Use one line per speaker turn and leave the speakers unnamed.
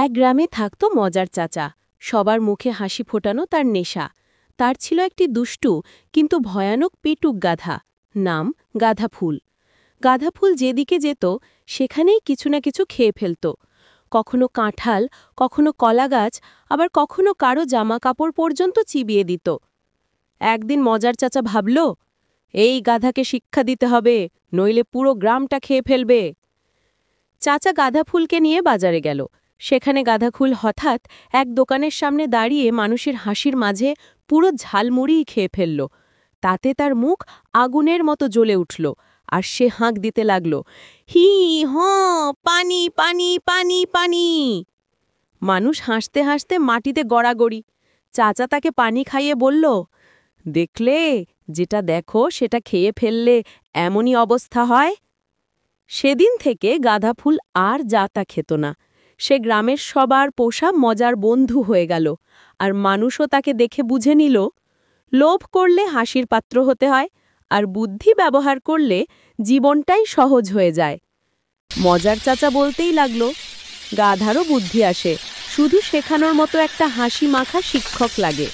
এক গ্রামে থাকত মজার চাচা। সবার মুখে হাসি ফোটানো তার নেশা। তার ছিল একটি দুষ্টু কিন্তু ভয়ানক পেটুক গাধা। নাম গাধাফুল। গাধাফুল যেদিকে যেত সেখানেই কিছু না কিছু খেয়ে ফেলত। কখনো কাঁঠাল, কখনো কলাগাছ, আবার কখনো কারো জামা কাপড় পর্যন্ত চিবিয়ে দিত। একদিন মজার চাচা ভাবল, এই গাধাকে শিক্ষা দিতে হবে, নইলে পুরো গ্রামটা খেয়ে ফেলবে। চাচা গাধাফুলকে নিয়ে বাজারে গেল। সেখানে গাধাফুল হঠাৎ এক দোকানের সামনে দাঁড়িয়ে মানুষের হাসির মাঝে পুরো ঝালমুড়িই খেয়ে ফেলল। তাতে তার মুখ আগুনের মতো জ্বলে উঠল, আর সে হাঁক দিতে লাগল, হি হ, পানি পানি পানি পানি। মানুষ হাসতে হাসতে মাটিতে গড়াগড়ি। চাচা তাকে পানি খাইয়ে বলল, দেখলে, যেটা দেখো সেটা খেয়ে ফেললে এমনই অবস্থা হয়। সেদিন থেকে গাধাফুল আর যা তা খেত না। সে গ্রামের সবার পোষা মজার বন্ধু হয়ে গেল, আর মানুষও তাকে দেখে বুঝে নিল, লোভ করলে হাসির পাত্র হতে হয়, আর বুদ্ধি ব্যবহার করলে জীবনটাই সহজ হয়ে যায়। মজার চাচা বলতেই লাগল, গাধারও বুদ্ধি আসে, শুধু শেখানোর মতো একটা হাসি মাখা শিক্ষক লাগে।